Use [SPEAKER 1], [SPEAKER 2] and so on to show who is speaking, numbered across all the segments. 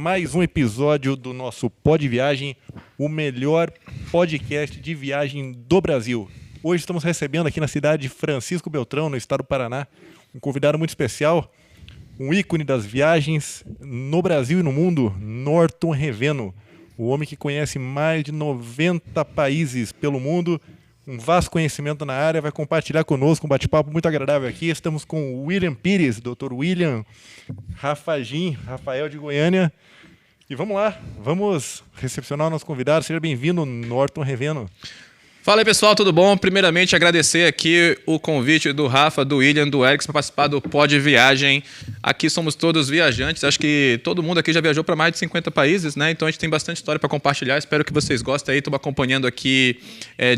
[SPEAKER 1] mais um episódio do nosso Pod Viagem, o melhor podcast de viagem do Brasil. Hoje estamos recebendo aqui na cidade de Francisco Beltrão, no estado do Paraná, um convidado muito especial, um ícone das viagens no Brasil e no mundo, Norton Reveno, o homem que conhece mais de 90 países pelo mundo, um vasto conhecimento na área, vai compartilhar conosco um bate-papo muito agradável aqui. Estamos com o William Pires, Dr. William Rafael de Goiânia. E vamos lá, vamos recepcionar o nosso convidado. Seja bem-vindo, Norton Reveno.
[SPEAKER 2] Fala aí, pessoal, tudo bom? Primeiramente, agradecer aqui o convite do Rafa, do William, do Eric para participar do Pod Viagem. Aqui somos todos viajantes, acho que todo mundo aqui já viajou para mais de 50 países, né? Então a gente tem bastante história para compartilhar, espero que vocês gostem aí. Estou acompanhando aqui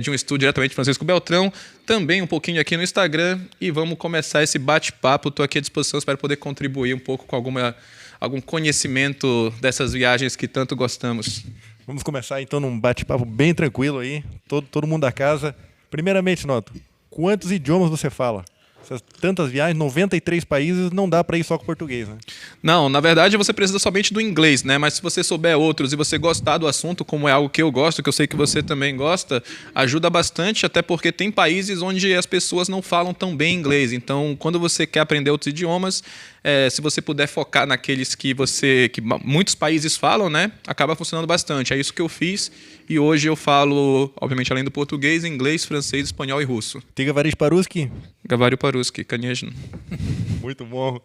[SPEAKER 2] de um estúdio diretamente de Francisco Beltrão, também um pouquinho aqui no Instagram, e vamos começar esse bate-papo. Estou aqui à disposição, espero poder contribuir um pouco com algum conhecimento dessas viagens que tanto gostamos.
[SPEAKER 1] Vamos começar então num bate-papo bem tranquilo aí, todo mundo da casa. Primeiramente, Norton, quantos idiomas você fala? Essas tantas viagens, 93 países, não dá para ir só com português, né?
[SPEAKER 2] Não, na verdade você precisa somente do inglês, né? Mas se você souber outros e você gostar do assunto, como é algo que eu gosto, que eu sei que você também gosta, ajuda bastante, até porque tem países onde as pessoas não falam tão bem inglês. Então, quando você quer aprender outros idiomas, se você puder focar naqueles que muitos países falam, né? Acaba funcionando bastante. É isso que eu fiz. E hoje eu falo, obviamente, além do português, inglês, francês, espanhol e russo.
[SPEAKER 1] Ты говоришь по-русски?
[SPEAKER 2] Говорю по-русски, конечно.
[SPEAKER 1] Muito bom.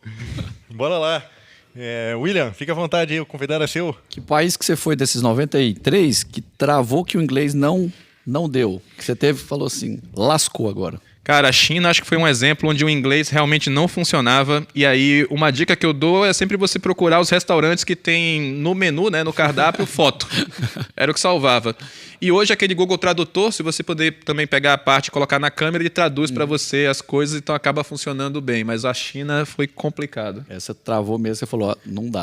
[SPEAKER 1] Bora lá. William, fica à vontade aí, o convidado é seu.
[SPEAKER 3] Que país que você foi desses 93 que travou que o inglês não deu? Que você falou assim, lascou agora.
[SPEAKER 2] Cara, a China acho que foi um exemplo onde o inglês realmente não funcionava. E aí, uma dica que eu dou é sempre você procurar os restaurantes que tem no menu, né, no cardápio, foto. Era o que salvava. E hoje, aquele Google Tradutor, se você puder também pegar a parte e colocar na câmera, ele traduz para você as coisas, então acaba funcionando bem. Mas a China foi complicado.
[SPEAKER 3] Essa travou mesmo, você falou, não dá.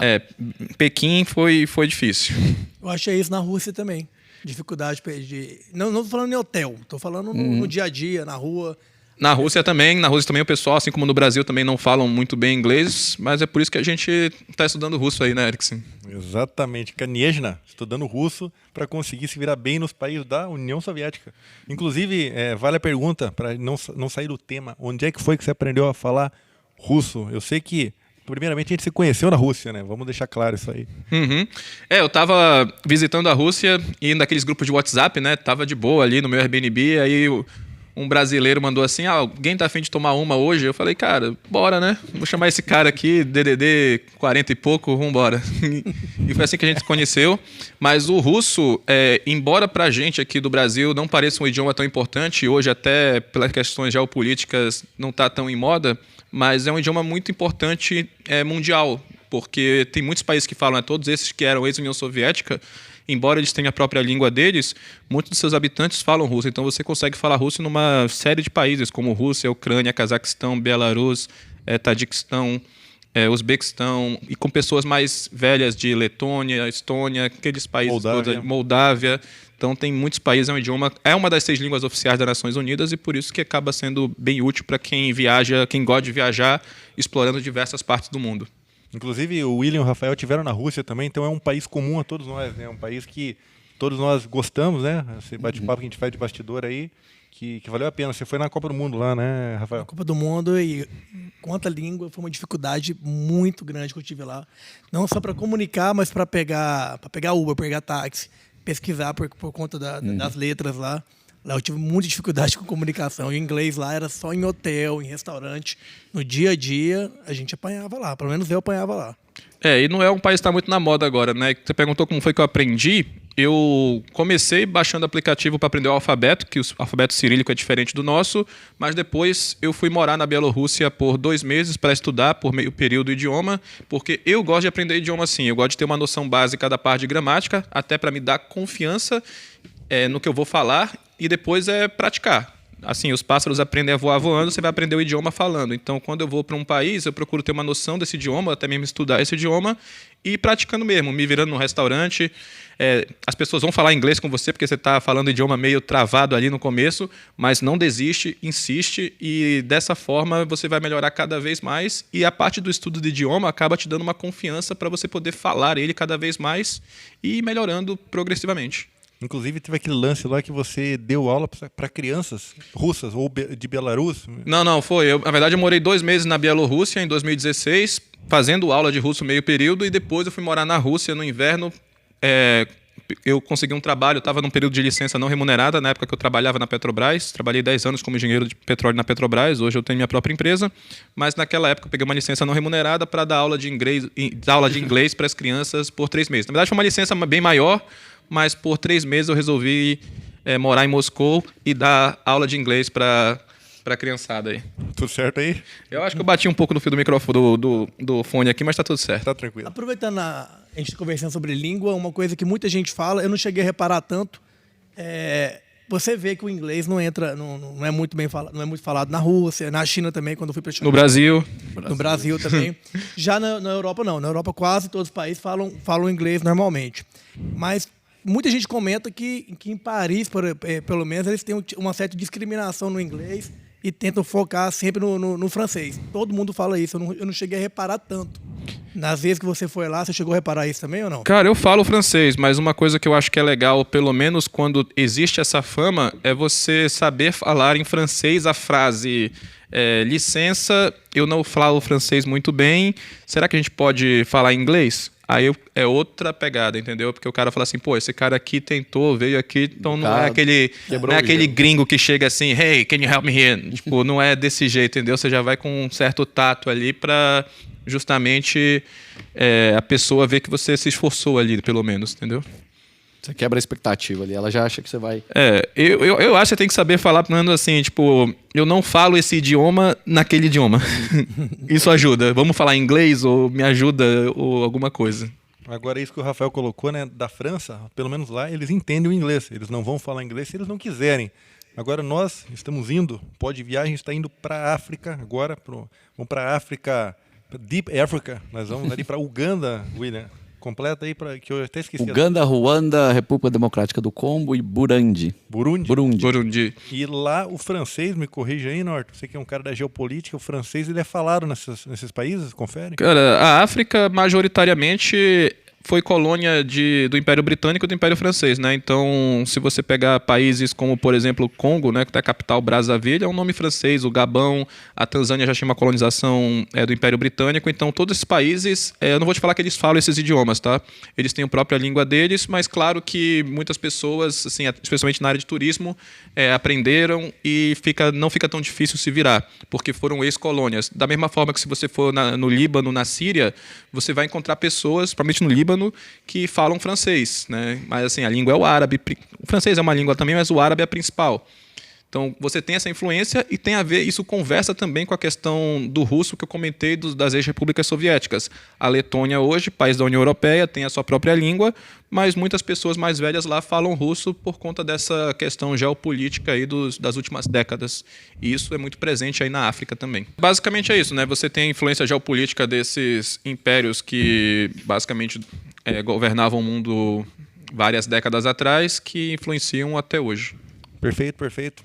[SPEAKER 2] Pequim foi difícil.
[SPEAKER 4] Eu achei isso na Rússia também. Dificuldade de... Não tô falando em hotel, tô falando no dia a dia, na rua.
[SPEAKER 2] Na Rússia também o pessoal, assim como no Brasil, também não falam muito bem inglês, mas é por isso que a gente está estudando russo aí, né, Erickson?
[SPEAKER 1] Exatamente, Конечно, estudando russo para conseguir se virar bem nos países da União Soviética. Inclusive, vale a pergunta, para não sair do tema, onde é que foi que você aprendeu a falar russo? Eu sei que, primeiramente, a gente se conheceu na Rússia, né? Vamos deixar claro isso aí.
[SPEAKER 2] Uhum. Eu estava visitando a Rússia e naqueles grupos de WhatsApp, né? Tava de boa ali no meu Airbnb, aí um brasileiro mandou assim, alguém tá a fim de tomar uma hoje? Eu falei, cara, bora, né? Vou chamar esse cara aqui, DDD 40 e pouco, vambora. E foi assim que a gente se conheceu. Mas o russo, embora pra gente aqui do Brasil não pareça um idioma tão importante, hoje até pelas questões geopolíticas não tá tão em moda, mas é um idioma muito importante mundial, porque tem muitos países que falam, todos esses que eram ex-União Soviética, embora eles tenham a própria língua deles, muitos dos seus habitantes falam russo. Então você consegue falar russo numa série de países, como Rússia, Ucrânia, Cazaquistão, Belarus, Tajiquistão, Uzbequistão, e com pessoas mais velhas de Letônia, Estônia, aqueles países todos, Moldávia. Então tem muitos países, é uma das 6 línguas oficiais das Nações Unidas, e por isso que acaba sendo bem útil para quem viaja, quem gosta de viajar, explorando diversas partes do mundo.
[SPEAKER 1] Inclusive, o William e o Rafael tiveram na Rússia também, então é um país comum a todos nós, né? É um país que todos nós gostamos, né? Esse bate-papo que a gente faz de bastidor aí, que valeu a pena. Você foi na Copa do Mundo lá, né, Rafael?
[SPEAKER 4] Na Copa do Mundo, e quanto à língua, foi uma dificuldade muito grande que eu tive lá. Não só para comunicar, mas para pegar Uber, pegar táxi, pesquisar por conta das letras lá. Lá eu tive muita dificuldade com comunicação. E o inglês lá era só em hotel, em restaurante. No dia a dia, a gente apanhava lá. Pelo menos eu apanhava lá.
[SPEAKER 2] E não é um país que está muito na moda agora, né? Você perguntou como foi que eu aprendi. Eu comecei baixando aplicativo para aprender o alfabeto, que o alfabeto cirílico é diferente do nosso, mas depois eu fui morar na Bielorrússia por 2 meses para estudar por meio período o idioma, porque eu gosto de aprender idioma assim. Eu gosto de ter uma noção básica da parte de gramática, até para me dar confiança no que eu vou falar, e depois praticar. assim, os pássaros aprendem a voar voando, você vai aprender o idioma falando. Então, quando eu vou para um país, eu procuro ter uma noção desse idioma, até mesmo estudar esse idioma e ir praticando mesmo, me virando num restaurante. As pessoas vão falar inglês com você porque você está falando o idioma meio travado ali no começo, mas não desiste, insiste e dessa forma você vai melhorar cada vez mais e a parte do estudo do idioma acaba te dando uma confiança para você poder falar ele cada vez mais e ir melhorando progressivamente.
[SPEAKER 1] Inclusive, teve aquele lance lá que você deu aula para crianças russas ou de Belarus.
[SPEAKER 2] Não, foi. Na verdade, eu morei 2 meses na Bielorrússia em 2016, fazendo aula de russo meio período, e depois eu fui morar na Rússia no inverno. Eu consegui um trabalho, eu estava num período de licença não remunerada, na época que eu trabalhava na Petrobras. Trabalhei 10 anos como engenheiro de petróleo na Petrobras, hoje eu tenho minha própria empresa, mas naquela época eu peguei uma licença não remunerada para dar aula de inglês para as crianças por 3 meses. Na verdade, foi uma licença bem maior, mas por 3 meses eu resolvi morar em Moscou e dar aula de inglês para a criançada aí.
[SPEAKER 1] Tudo certo aí?
[SPEAKER 2] Eu acho que eu bati um pouco no fio do microfone, do fone aqui, mas tá tudo certo.
[SPEAKER 1] Tá tranquilo.
[SPEAKER 4] Aproveitando a gente conversando sobre língua, uma coisa que muita gente fala, eu não cheguei a reparar tanto, você vê que o inglês não é muito bem falado, não é muito falado na Rússia, na China também, quando eu fui para
[SPEAKER 2] No Brasil.
[SPEAKER 4] No Brasil também. Já na Europa não. Na Europa quase todos os países falam inglês normalmente. Mas muita gente comenta que em Paris, pelo menos, eles têm uma certa discriminação no inglês e tentam focar sempre no francês. Todo mundo fala isso, eu não cheguei a reparar tanto. Nas vezes que você foi lá, você chegou a reparar isso também ou não?
[SPEAKER 2] Cara, eu falo francês, mas uma coisa que eu acho que é legal, pelo menos quando existe essa fama, é você saber falar em francês a frase licença, eu não falo francês muito bem, será que a gente pode falar inglês? Aí é outra pegada, entendeu? Porque o cara fala assim, pô, esse cara aqui tentou, veio aqui, então não é aquele gringo que chega assim, hey, can you help me here? Tipo, não é desse jeito, entendeu? Você já vai com um certo tato ali pra justamente a pessoa ver que você se esforçou ali, pelo menos, entendeu?
[SPEAKER 3] Você quebra a expectativa ali, ela já acha que você vai...
[SPEAKER 2] Eu acho que você tem que saber falar, pelo menos assim, tipo, eu não falo esse idioma naquele idioma. Isso ajuda. Vamos falar inglês ou me ajuda ou alguma coisa.
[SPEAKER 1] Agora, isso que o Rafael colocou, né, da França, pelo menos lá, eles entendem o inglês. Eles não vão falar inglês se eles não quiserem. Agora, nós estamos indo, Pod Viagem está indo para a África agora, vamos para a África, Deep Africa, nós vamos ali para Uganda, William. Completa aí, que eu até esqueci.
[SPEAKER 3] Uganda, Ruanda, República Democrática do Congo e Burundi.
[SPEAKER 2] Burundi.
[SPEAKER 1] E lá o francês, me corrija aí, Norton, você que é um cara da geopolítica, o francês ele é falado nesses países, confere?
[SPEAKER 2] Cara, a África majoritariamente foi colônia do Império Britânico e do Império Francês, né? Então, se você pegar países como, por exemplo, o Congo, né, que tem a capital Brazzaville, é um nome francês, o Gabão, a Tanzânia já tinha uma colonização do Império Britânico, então todos esses países, eu não vou te falar que eles falam esses idiomas, tá? Eles têm a própria língua deles, mas claro que muitas pessoas, assim, especialmente na área de turismo, aprenderam e não fica tão difícil se virar, porque foram ex-colônias. Da mesma forma que se você for no Líbano, na Síria, você vai encontrar pessoas, principalmente no Líbano, que falam francês, né? Mas assim, a língua é o árabe. O francês é uma língua também, mas o árabe é a principal. Então, você tem essa influência e tem a ver, isso conversa também com a questão do russo que eu comentei das ex-repúblicas soviéticas. A Letônia hoje, país da União Europeia, tem a sua própria língua, mas muitas pessoas mais velhas lá falam russo por conta dessa questão geopolítica aí das últimas décadas. E isso é muito presente aí na África também. Basicamente é isso, né? Você tem a influência geopolítica desses impérios que basicamente governavam o mundo várias décadas atrás, que influenciam até hoje.
[SPEAKER 1] Perfeito.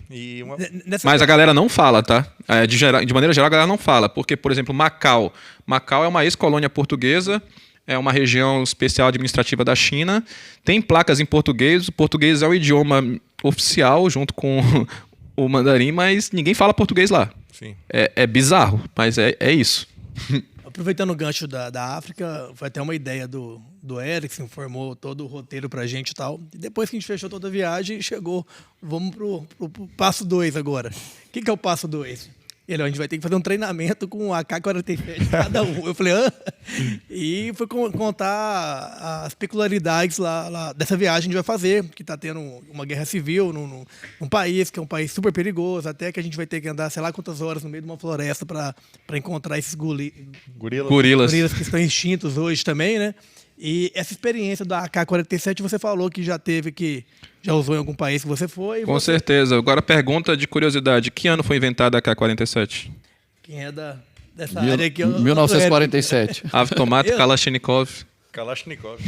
[SPEAKER 2] Mas a galera não fala, tá? De maneira geral, a galera não fala. Porque, por exemplo, Macau. Macau é uma ex-colônia portuguesa, é uma região especial administrativa da China. Tem placas em português. O português é o idioma oficial, junto com o mandarim, mas ninguém fala português lá.
[SPEAKER 1] Sim.
[SPEAKER 2] É bizarro, mas é isso.
[SPEAKER 4] Aproveitando o gancho da África, foi até uma ideia do Eric, informou todo o roteiro pra gente e tal. E depois que a gente fechou toda a viagem, vamos pro passo 2 agora. O que é o passo 2? A gente vai ter que fazer um treinamento com AK-47 cada um. Eu falei, E foi contar as peculiaridades lá dessa viagem que a gente vai fazer, que está tendo uma guerra civil num país, que é um país super perigoso, até que a gente vai ter que andar, sei lá quantas horas, no meio de uma floresta para encontrar esses gorilas
[SPEAKER 2] que
[SPEAKER 4] estão extintos hoje também, né? E essa experiência da AK-47, você falou que já usou em algum país que você foi.
[SPEAKER 2] Com certeza. Agora, pergunta de curiosidade. Que ano foi inventada a AK-47?
[SPEAKER 4] Quem é dessa área aqui?
[SPEAKER 3] 1947.
[SPEAKER 2] Automático Kalashnikov.
[SPEAKER 1] Kalashnikov.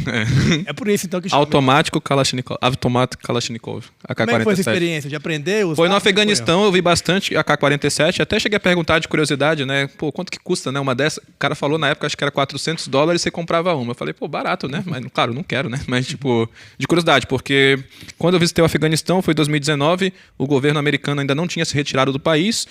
[SPEAKER 4] É por isso, então, que chama.
[SPEAKER 2] Automático Kalashnikov. Automático Kalashnikov. AK-47.
[SPEAKER 4] Como é que foi essa experiência de aprender?
[SPEAKER 2] Foi no Afeganistão, eu vi bastante AK-47. Até cheguei a perguntar de curiosidade, né? Pô, quanto que custa, né? Uma dessa. O cara falou na época, acho que era $400 e você comprava uma. Eu falei, pô, barato, né? Mas, claro, não quero, né? Mas, tipo, de curiosidade, porque quando eu visitei o Afeganistão, foi em 2019, o governo americano ainda não tinha se retirado do país.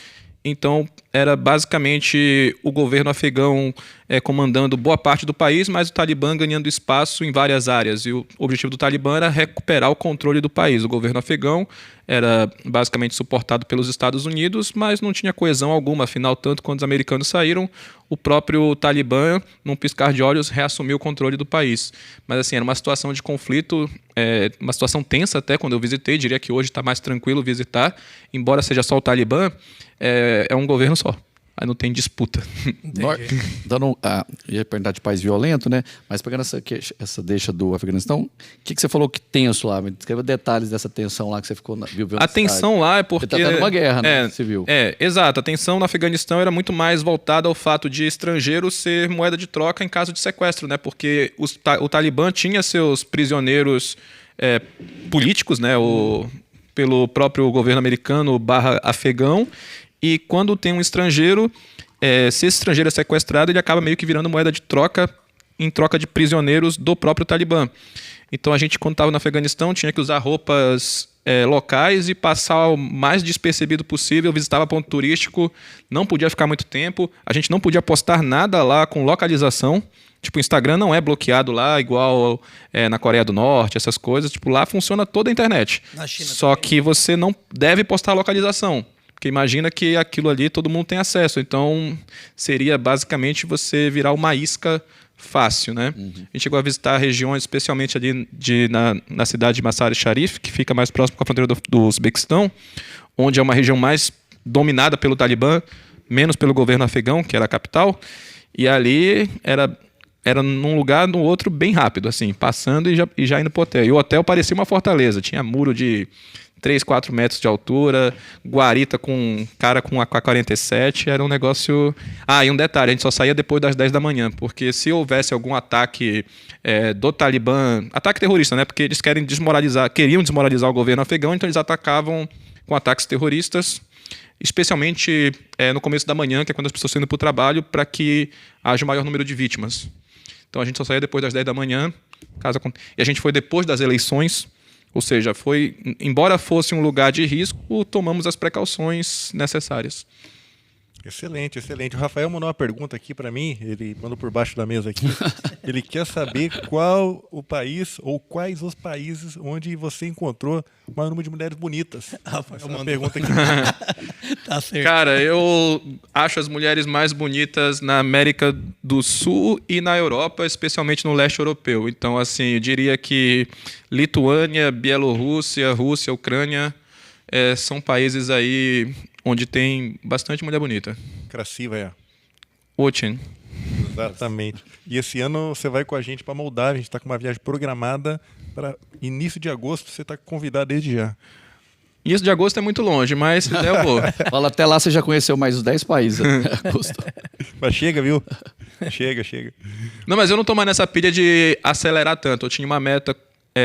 [SPEAKER 2] Então, era basicamente o governo afegão comandando boa parte do país, mas o Talibã ganhando espaço em várias áreas. E o objetivo do Talibã era recuperar o controle do país. O governo afegão era basicamente suportado pelos Estados Unidos, mas não tinha coesão alguma. Afinal, tanto quando os americanos saíram, o próprio Talibã, num piscar de olhos, reassumiu o controle do país. Mas, assim, era uma situação de conflito, uma situação tensa até quando eu visitei. Diria que hoje está mais tranquilo visitar, embora seja só o Talibã. É um governo só. Aí não tem disputa.
[SPEAKER 3] Ia perguntar de país violento, né? Mas pegando essa deixa do Afeganistão, o que você falou que tenso lá? Me descreva detalhes dessa tensão lá que você viu.
[SPEAKER 2] A tensão lá é porque...
[SPEAKER 3] Você está tendo uma guerra, né? Civil.
[SPEAKER 2] Exato. A tensão no Afeganistão era muito mais voltada ao fato de estrangeiro ser moeda de troca em caso de sequestro, né? Porque o Talibã tinha seus prisioneiros políticos, né? Pelo próprio governo americano /afegão. E quando tem um estrangeiro, se esse estrangeiro é sequestrado, ele acaba meio que virando moeda de troca em troca de prisioneiros do próprio Talibã. Então a gente, quando estava no Afeganistão, tinha que usar roupas locais e passar o mais despercebido possível, visitava ponto turístico, não podia ficar muito tempo, a gente não podia postar nada lá com localização. Tipo, o Instagram não é bloqueado lá, igual na Coreia do Norte, essas coisas. Tipo, lá funciona toda a internet.
[SPEAKER 4] Na China
[SPEAKER 2] Só
[SPEAKER 4] também.
[SPEAKER 2] que você não deve postar localização. Porque imagina que aquilo ali todo mundo tem acesso. Então, seria basicamente você virar uma isca fácil, né? A gente chegou a visitar regiões, especialmente ali na cidade de Mazar-e-Sharif, que fica mais próximo com a fronteira do Uzbequistão, onde é uma região mais dominada pelo Talibã, menos pelo governo afegão, que era a capital. E ali era num lugar, no outro, bem rápido, assim, passando e já indo pro hotel. E o hotel parecia uma fortaleza. Tinha muro de 3, 4 metros de altura, guarita com cara com AK-47, era um negócio... e um detalhe, a gente só saía depois das 10 da manhã, porque se houvesse algum ataque do Talibã, ataque terrorista, né? Porque eles queriam desmoralizar o governo afegão, então eles atacavam com ataques terroristas, especialmente no começo da manhã, que é quando as pessoas estão indo para o trabalho, para que haja o maior número de vítimas. Então a gente só saía depois das 10 da manhã, e a gente foi depois das eleições. Ou seja, embora fosse um lugar de risco, tomamos as precauções necessárias.
[SPEAKER 1] Excelente, excelente. O Rafael mandou uma pergunta aqui para mim, ele mandou por baixo da mesa aqui. Ele quer saber qual o país ou quais os países onde você encontrou o maior número de mulheres bonitas.
[SPEAKER 4] Rafael
[SPEAKER 1] Essa é uma
[SPEAKER 4] mandou.
[SPEAKER 1] pergunta aqui.
[SPEAKER 4] Tá certo.
[SPEAKER 2] Cara, eu acho as mulheres mais bonitas na América do Sul e na Europa, especialmente no leste europeu. Então, assim, eu diria que Lituânia, Bielorrússia, Rússia, Ucrânia são países aí onde tem bastante mulher bonita.
[SPEAKER 1] Красивая.
[SPEAKER 2] Очень.
[SPEAKER 1] Exatamente. E esse ano você vai com a gente para Moldávia, a gente está com uma viagem programada para início de agosto, você está convidado desde já.
[SPEAKER 2] Início de agosto é muito longe, mas se der eu vou.
[SPEAKER 3] Fala, até lá você já conheceu mais os 10 países. Augusto.
[SPEAKER 1] Mas chega, viu? Chega.
[SPEAKER 2] Não, mas eu não tô mais nessa pilha de acelerar tanto. Eu tinha uma meta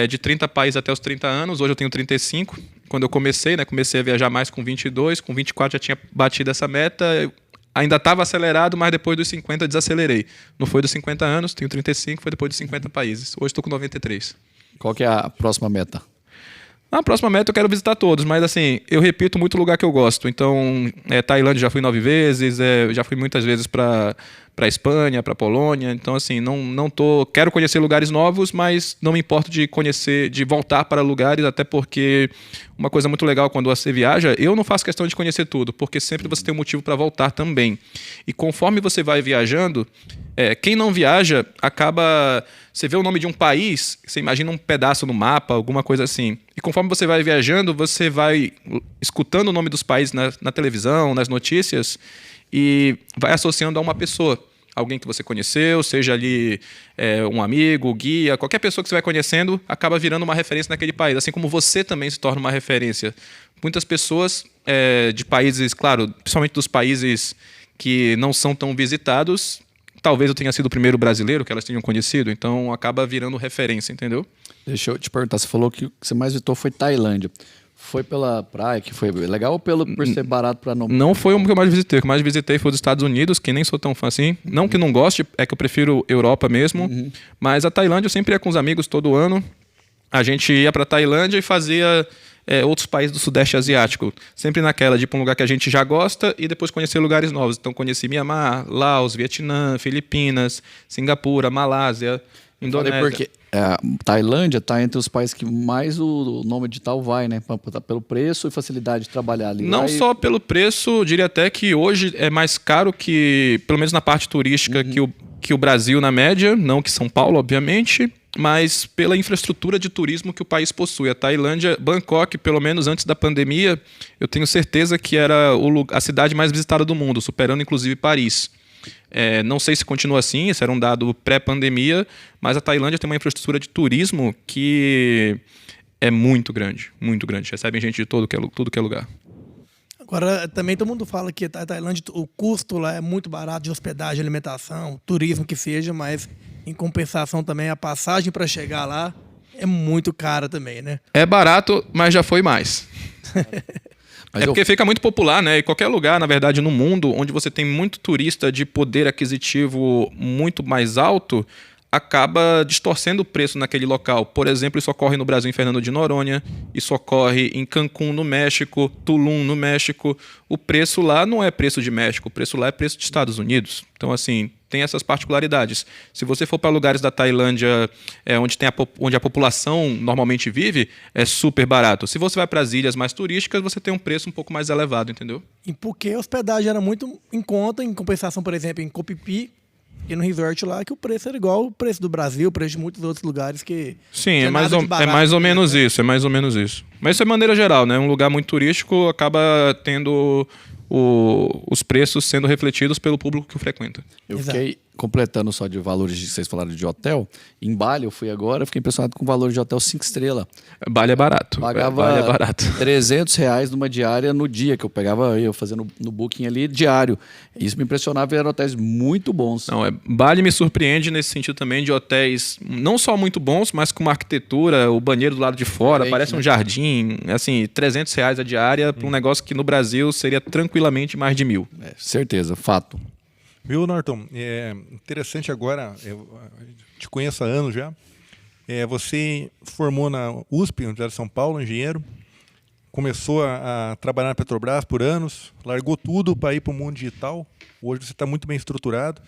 [SPEAKER 2] de 30 países até os 30 anos, hoje eu tenho 35. Quando eu comecei, né? Comecei a viajar mais com 22, com 24 já tinha batido essa meta. Eu ainda estava acelerado, mas depois dos 50 desacelerei. Não foi dos 50 anos, tenho 35, foi depois dos 50 países. Hoje estou com 93.
[SPEAKER 3] Qual que é a próxima meta?
[SPEAKER 2] Na próxima meta eu quero visitar todos, mas assim, eu repito muito lugar que eu gosto. Então, Tailândia já fui 9 vezes, já fui muitas vezes para Espanha, para Polônia. Então, assim, quero conhecer lugares novos, mas não me importo de voltar para lugares, até porque uma coisa muito legal quando você viaja, eu não faço questão de conhecer tudo, porque sempre você tem um motivo para voltar também. E conforme você vai viajando, quem não viaja acaba... Você vê o nome de um país, você imagina um pedaço no mapa, alguma coisa assim. E conforme você vai viajando, você vai escutando o nome dos países na televisão, nas notícias, e vai associando a uma pessoa. alguém que você conheceu, seja ali um amigo, guia, qualquer pessoa que você vai conhecendo acaba virando uma referência naquele país, assim como você também se torna uma referência. Muitas pessoas de países, claro, principalmente dos países que não são tão visitados, talvez eu tenha sido o primeiro brasileiro que elas tenham conhecido, então acaba virando referência, entendeu?
[SPEAKER 3] Deixa eu te perguntar, você falou que o que você mais visitou foi Tailândia. Foi pela praia que foi legal ou por ser barato para não...
[SPEAKER 2] Não foi o que eu mais visitei. O que eu mais visitei foi os Estados Unidos, que nem sou tão fã assim. Não que não goste, é que eu prefiro Europa mesmo. Mas a Tailândia eu sempre ia com os amigos todo ano. A gente ia para Tailândia e fazia outros países do Sudeste Asiático. Sempre naquela de ir para um lugar que a gente já gosta e depois conhecer lugares novos. Então conheci Mianmar, Laos, Vietnã, Filipinas, Singapura, Malásia, Indonésia.
[SPEAKER 3] Porque Tailândia está entre os países que mais o nome digital vai, né? Pelo preço e facilidade de trabalhar ali.
[SPEAKER 2] Não só pelo preço, diria até que hoje é mais caro que, pelo menos na parte turística, que o Brasil na média, não que São Paulo, obviamente, mas pela infraestrutura de turismo que o país possui. A Tailândia, Bangkok, pelo menos antes da pandemia, eu tenho certeza que era a cidade mais visitada do mundo, superando inclusive Paris. Não sei se continua assim, esse era um dado pré-pandemia, mas a Tailândia tem uma infraestrutura de turismo que é muito grande, recebem gente de tudo que é lugar.
[SPEAKER 4] Agora, também todo mundo fala que a Tailândia, o custo lá é muito barato de hospedagem, alimentação, turismo que seja, mas em compensação também a passagem para chegar lá é muito cara também, né?
[SPEAKER 2] É barato, mas já foi mais. Porque fica muito popular, né? E qualquer lugar, na verdade, no mundo, onde você tem muito turista de poder aquisitivo muito mais alto, acaba distorcendo o preço naquele local. Por exemplo, isso ocorre no Brasil em Fernando de Noronha, isso ocorre em Cancún, no México, Tulum, no México. O preço lá não é preço de México, o preço lá é preço de Estados Unidos. Então, assim, tem essas particularidades. Se você for para lugares da Tailândia onde a população normalmente vive, é super barato. Se você vai para as ilhas mais turísticas, você tem um preço um pouco mais elevado, entendeu?
[SPEAKER 4] E porque a hospedagem era muito em conta, em compensação, por exemplo, em Copipi, e no resort lá, que o preço era igual ao preço do Brasil, o preço de muitos outros lugares que...
[SPEAKER 2] Sim, é mais ou menos isso, Mas isso é maneira geral, né? Um lugar muito turístico acaba tendo os preços sendo refletidos pelo público que o frequenta.
[SPEAKER 3] Eu fiquei completando só de valores que vocês falaram de hotel. Em Bali, eu fui agora, fiquei impressionado com o valor de hotel 5 estrelas.
[SPEAKER 2] Bali é barato.
[SPEAKER 3] Pagava
[SPEAKER 2] Bali é barato.
[SPEAKER 3] R$300 numa diária no dia que eu pegava, eu fazendo no booking ali diário. Isso me impressionava, eram hotéis muito bons.
[SPEAKER 2] Não, Bali me surpreende nesse sentido também de hotéis não só muito bons, mas com uma arquitetura, o banheiro do lado de fora, parece um jardim, assim, R$300 a diária para um negócio que no Brasil seria tranquilamente mais de 1.000.
[SPEAKER 3] Certeza, fato.
[SPEAKER 1] Viu, Norton? É interessante agora, eu te conheço há anos já. Você formou na USP, Universidade de São Paulo, engenheiro, começou a trabalhar na Petrobras por anos, largou tudo para ir para o mundo digital. Hoje você está muito bem estruturado.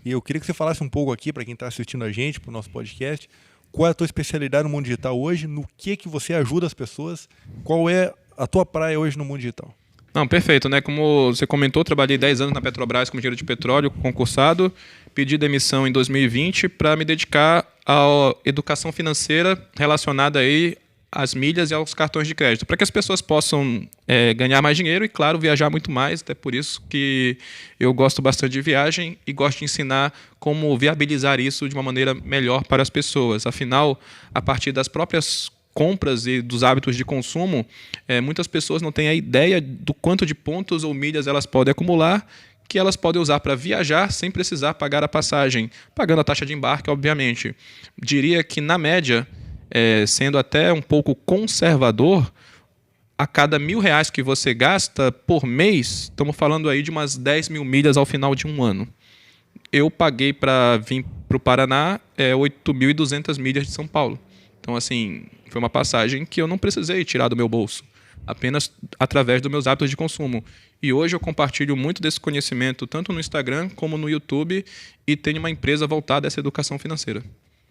[SPEAKER 1] E eu queria que você falasse um pouco aqui, para quem está assistindo a gente, para o nosso podcast, qual é a tua especialidade no mundo digital hoje, no que você ajuda as pessoas, qual é a tua praia hoje no mundo digital?
[SPEAKER 2] Não, perfeito, né? Como você comentou, trabalhei 10 anos na Petrobras como engenheiro de petróleo, concursado, pedi demissão em 2020 para me dedicar à educação financeira relacionada aí às milhas e aos cartões de crédito, para que as pessoas possam ganhar mais dinheiro e, claro, viajar muito mais. Até por isso que eu gosto bastante de viagem e gosto de ensinar como viabilizar isso de uma maneira melhor para as pessoas. Afinal, a partir das próprias compras e dos hábitos de consumo, muitas pessoas não têm a ideia do quanto de pontos ou milhas elas podem acumular, que elas podem usar para viajar sem precisar pagar a passagem, pagando a taxa de embarque, obviamente. Diria que, na média, sendo até um pouco conservador, a cada R$1.000 que você gasta por mês, estamos falando aí de umas 10 mil milhas ao final de um ano. Eu paguei para vir para o Paraná 8.200 milhas de São Paulo. Então, assim, foi uma passagem que eu não precisei tirar do meu bolso, apenas através dos meus hábitos de consumo. E hoje eu compartilho muito desse conhecimento, tanto no Instagram como no YouTube, e tenho uma empresa voltada a essa educação financeira.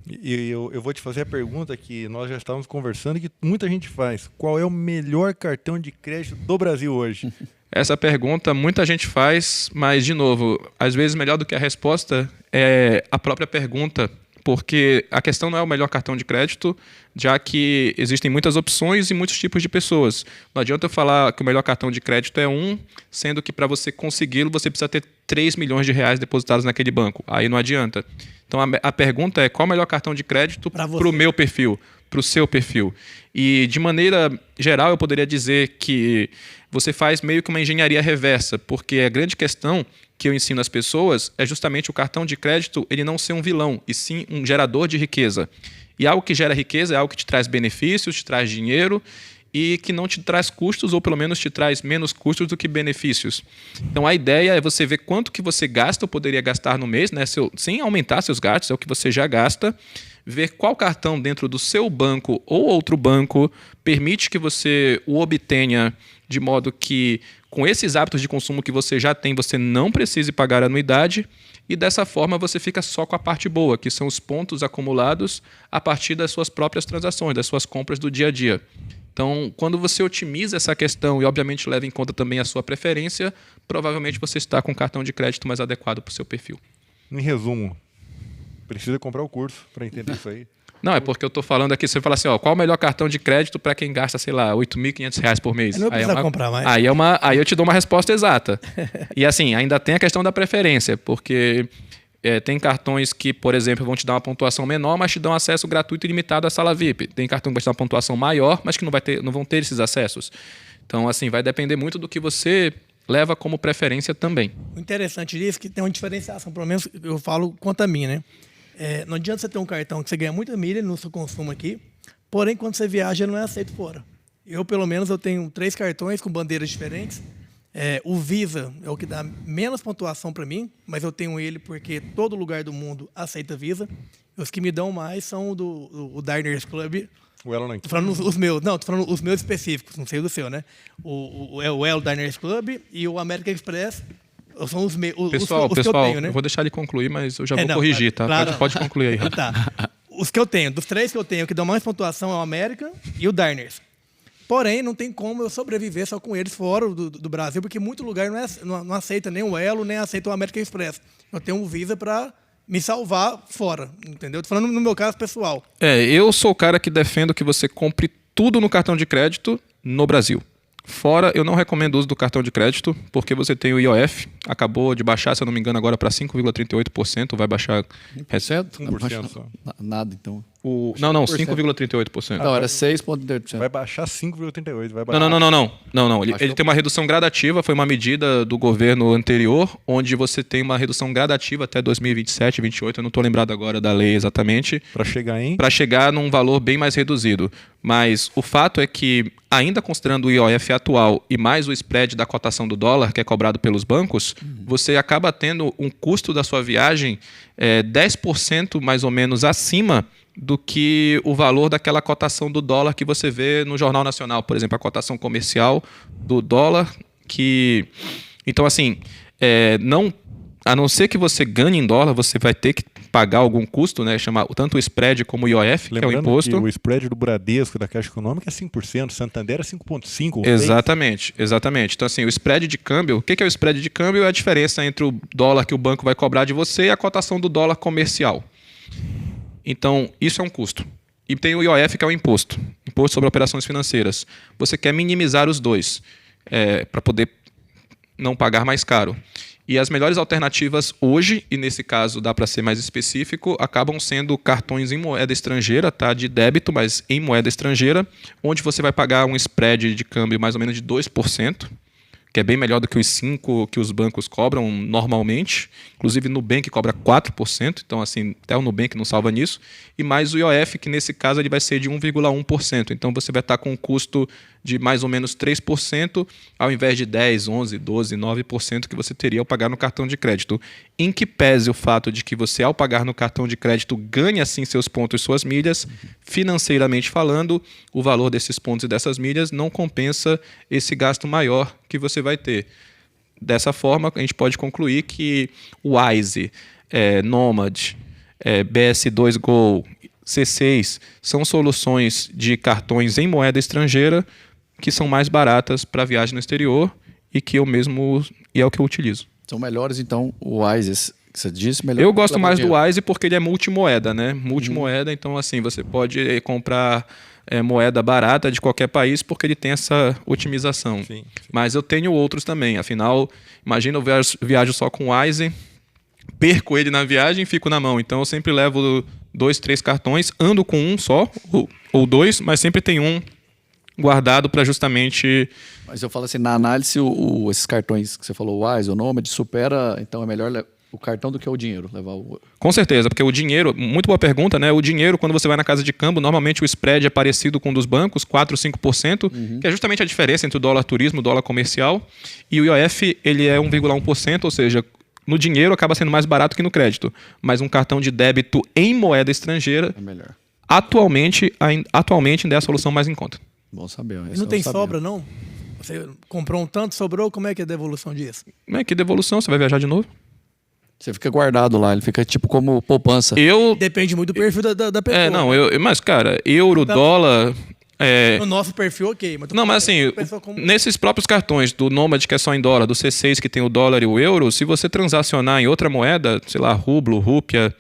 [SPEAKER 1] E eu vou te fazer a pergunta que nós já estávamos conversando e que muita gente faz. Qual é o melhor cartão de crédito do Brasil hoje?
[SPEAKER 2] Essa pergunta muita gente faz, mas, de novo, às vezes melhor do que a resposta é a própria pergunta, porque a questão não é o melhor cartão de crédito, já que existem muitas opções e muitos tipos de pessoas. Não adianta eu falar que o melhor cartão de crédito é sendo que para você consegui-lo você precisa ter 3 milhões de reais depositados naquele banco. Aí não adianta. Então a pergunta é qual o melhor cartão de crédito para o meu perfil, para o seu perfil. E de maneira geral eu poderia dizer que você faz meio que uma engenharia reversa, porque a grande questão que eu ensino às pessoas é justamente o cartão de crédito ele não ser um vilão, e sim um gerador de riqueza. E algo que gera riqueza é algo que te traz benefícios, te traz dinheiro e que não te traz custos, ou pelo menos te traz menos custos do que benefícios. Então a ideia é você ver quanto que você gasta ou poderia gastar no mês, né, sem aumentar seus gastos, é o que você já gasta, ver qual cartão dentro do seu banco ou outro banco permite que você o obtenha de modo que, com esses hábitos de consumo que você já tem, você não precise pagar anuidade e dessa forma você fica só com a parte boa, que são os pontos acumulados a partir das suas próprias transações, das suas compras do dia a dia. Então, quando você otimiza essa questão e, obviamente, leva em conta também a sua preferência, provavelmente você está com um cartão de crédito mais adequado para o seu perfil.
[SPEAKER 1] Em resumo, precisa comprar o curso para entender isso aí.
[SPEAKER 2] Não, é porque eu estou falando aqui, você fala assim, ó, qual o melhor cartão de crédito para quem gasta, sei lá, R$ 8.500 por mês?
[SPEAKER 4] Não precisa comprar mais.
[SPEAKER 2] Aí eu te dou uma resposta exata. E assim, ainda tem a questão da preferência, porque tem cartões que, por exemplo, vão te dar uma pontuação menor, mas te dão acesso gratuito e ilimitado à sala VIP. Tem cartão que vai te dar uma pontuação maior, mas que não vão ter esses acessos. Então, assim, vai depender muito do que você leva como preferência também.
[SPEAKER 4] O interessante disso é que tem uma diferenciação, pelo menos eu falo quanto a mim, né? Não adianta você ter um cartão que você ganha muita milha no seu consumo aqui, porém, quando você viaja, ele não é aceito fora. Eu, pelo menos, eu tenho 3 cartões com bandeiras diferentes. O Visa é o que dá menos pontuação para mim, mas eu tenho ele porque todo lugar do mundo aceita Visa. Os que me dão mais são o Diners Club.
[SPEAKER 1] O Elo não.
[SPEAKER 4] Tô falando os meus, não, tô falando os meus específicos, não sei do seu, né? O Elo Diners Club e o American Express são os meus.
[SPEAKER 2] Pessoal,
[SPEAKER 4] que eu tenho, né?
[SPEAKER 2] Eu vou deixar ele concluir, mas eu já vou corrigir, tá? Claro, pode concluir aí.
[SPEAKER 4] Tá. Os que eu tenho, dos 3 que eu tenho, o que dão mais pontuação é o American e o Diners. Porém, não tem como eu sobreviver só com eles fora do Brasil, porque muito lugar não aceita nem o Elo, nem aceita o American Express. Eu tenho um Visa para me salvar fora, entendeu? Tô falando no meu caso pessoal.
[SPEAKER 2] Eu sou o cara que defendo que você compre tudo no cartão de crédito no Brasil. Fora, eu não recomendo o uso do cartão de crédito, porque você tem o IOF, acabou de baixar, se eu não me engano, agora para 5,38%, vai baixar...
[SPEAKER 3] 1% só. Nada, então.
[SPEAKER 2] Não, 5,38%.
[SPEAKER 3] Não, era 6,38%.
[SPEAKER 1] Vai baixar 5,38%.
[SPEAKER 2] Não. Ele tem uma redução gradativa, foi uma medida do governo anterior, onde você tem uma redução gradativa até 2027, 2028, eu não estou lembrado agora da lei exatamente. Para chegar num valor bem mais reduzido. Mas o fato é que, ainda considerando o IOF atual e mais o spread da cotação do dólar, que é cobrado pelos bancos, você acaba tendo um custo da sua viagem 10% mais ou menos acima do que o valor daquela cotação do dólar que você vê no Jornal Nacional, por exemplo, a cotação comercial do dólar, que... Então, assim, a não ser que você ganhe em dólar, você vai ter que pagar algum custo, né? Tanto o spread como o IOF, que é o imposto.
[SPEAKER 1] Que o spread do Bradesco, da Caixa Econômica, é 5%, Santander é 5,5%.
[SPEAKER 2] Exatamente. Então, assim, o spread de câmbio, o que é o spread de câmbio? É a diferença entre o dólar que o banco vai cobrar de você e a cotação do dólar comercial. Então, isso é um custo. E tem o IOF, que é o imposto sobre operações financeiras. Você quer minimizar os dois, para poder não pagar mais caro. E as melhores alternativas hoje, e nesse caso dá para ser mais específico, acabam sendo cartões em moeda estrangeira, tá? De débito, mas em moeda estrangeira, onde você vai pagar um spread de câmbio mais ou menos de 2%, que é bem melhor do que os 5% que os bancos cobram normalmente. Inclusive, o Nubank cobra 4%, então assim, até o Nubank não salva nisso. E mais o IOF, que nesse caso ele vai ser de 1,1%. Então você vai estar com um custo de mais ou menos 3%, ao invés de 10%, 11%, 12%, 9% que você teria ao pagar no cartão de crédito. Em que pese o fato de que você, ao pagar no cartão de crédito, ganha sim seus pontos e suas milhas, financeiramente falando, o valor desses pontos e dessas milhas não compensa esse gasto maior que você vai ter. Dessa forma, a gente pode concluir que o Wise, Nomad, BS2 Go, C6 são soluções de cartões em moeda estrangeira que são mais baratas para viagem no exterior e que é o que eu utilizo.
[SPEAKER 3] São melhores, então, o Wise, que você disse, melhor.
[SPEAKER 2] Eu gosto mais do
[SPEAKER 3] dinheiro.
[SPEAKER 2] Wise porque ele é multimoeda, né? Multimoeda, então assim, você pode comprar moeda barata de qualquer país porque ele tem essa otimização.
[SPEAKER 1] Sim.
[SPEAKER 2] Mas eu tenho outros também. Afinal, imagina eu viajo só com o Wise, perco ele na viagem e fico na mão. Então eu sempre levo 2, 3 cartões, ando com um só, ou 2, mas sempre tem um guardado para justamente...
[SPEAKER 3] Mas eu falo assim, na análise, esses cartões que você falou, o Wise, o Nomad, supera, então é melhor o cartão do que o dinheiro, levar o...
[SPEAKER 2] Com certeza, porque o dinheiro, muito boa pergunta, né? O dinheiro, quando você vai na casa de câmbio, normalmente o spread é parecido com o dos bancos, 4, 5%, que é justamente a diferença entre o dólar turismo e o dólar comercial. E o IOF, ele é 1,1%, ou seja, no dinheiro acaba sendo mais barato que no crédito. Mas um cartão de débito em moeda estrangeira,
[SPEAKER 3] É melhor.
[SPEAKER 2] atualmente ainda é a solução mais em conta.
[SPEAKER 3] Bom saber.
[SPEAKER 4] E não tem sobra, não? Você comprou um tanto, sobrou, como é que é a devolução disso?
[SPEAKER 2] Que devolução? Você vai viajar de novo?
[SPEAKER 3] Você fica guardado lá, ele fica tipo como poupança.
[SPEAKER 4] Depende muito do perfil da pessoa.
[SPEAKER 2] Mas, cara, euro, dólar...
[SPEAKER 4] No nosso perfil, ok.
[SPEAKER 2] Mas assim, nesses próprios cartões do Nomad, que é só em dólar, do C6, que tem o dólar e o euro, se você transacionar em outra moeda, sei lá, rublo, rúpia,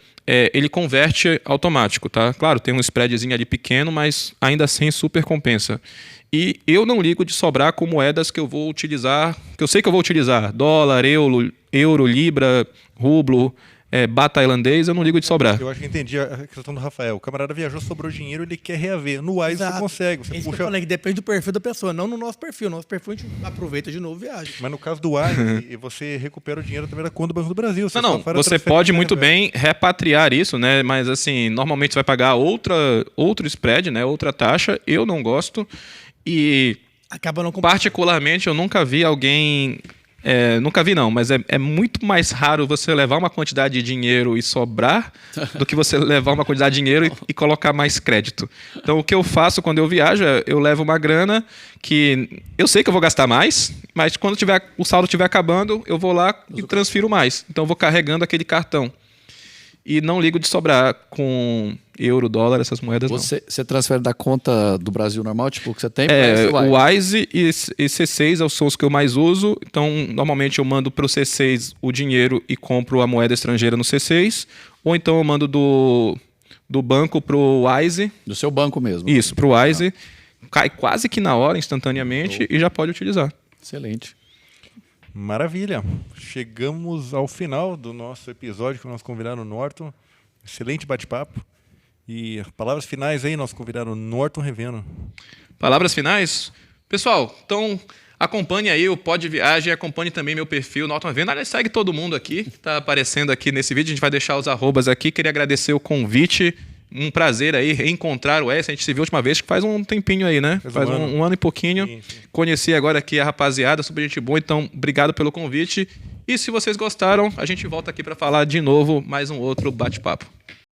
[SPEAKER 2] ele converte automático, tá? Claro, tem um spreadzinho ali pequeno, mas ainda assim super compensa. E eu não ligo de sobrar com moedas que eu vou utilizar, que eu sei que eu vou utilizar. Dólar, euro, libra, rublo, bata tailandês, eu não ligo de sobrar.
[SPEAKER 1] Eu acho que entendi a questão do Rafael. O camarada viajou, sobrou dinheiro, ele quer reaver. No Wise você consegue. Você
[SPEAKER 4] Isso que eu
[SPEAKER 1] puxa...
[SPEAKER 4] falei, que depende do perfil da pessoa, não no nosso perfil. No nosso perfil a gente aproveita de novo e viaja.
[SPEAKER 1] Mas no caso do Wise, você recupera o dinheiro também da conta do Banco do Brasil.
[SPEAKER 2] Você pode muito bem repatriar isso, né? Mas assim, normalmente você vai pagar outro spread, né? Outra taxa. Eu não gosto. E
[SPEAKER 4] acaba não
[SPEAKER 2] particularmente eu nunca vi alguém... nunca vi não, mas é muito mais raro você levar uma quantidade de dinheiro e sobrar do que você levar uma quantidade de dinheiro e colocar mais crédito. Então o que eu faço quando eu viajo eu levo uma grana que eu sei que eu vou gastar mais, mas quando o saldo estiver acabando, eu vou lá e transfiro mais. Então eu vou carregando aquele cartão. E não ligo de sobrar com euro, dólar, essas moedas não.
[SPEAKER 3] Você transfere da conta do Brasil normal, tipo, que você tem?
[SPEAKER 2] O Wise e C6 são os que eu mais uso. Então, normalmente eu mando para o C6 o dinheiro e compro a moeda estrangeira no C6. Ou então eu mando do banco para o Wise.
[SPEAKER 3] Do seu banco mesmo.
[SPEAKER 2] Isso, para o Wise. Cai quase que na hora, instantaneamente, e já pode utilizar.
[SPEAKER 3] Excelente.
[SPEAKER 1] Maravilha. Chegamos ao final do nosso episódio com o nosso convidado Norton. Excelente bate-papo. E palavras finais aí, nosso convidado Norton Reveno.
[SPEAKER 2] Palavras finais? Pessoal, então acompanhe aí o Pod Viagem, acompanhe também meu perfil Norton Reveno. Aliás, segue todo mundo aqui que está aparecendo aqui nesse vídeo. A gente vai deixar os arrobas aqui. Queria agradecer o convite. Um prazer aí reencontrar o S. A gente se viu a última vez, que faz um tempinho aí, né? Faz um ano e pouquinho. Sim. Conheci agora aqui a rapaziada, super gente boa. Então, obrigado pelo convite. E se vocês gostaram, a gente volta aqui para falar de novo mais um outro bate-papo.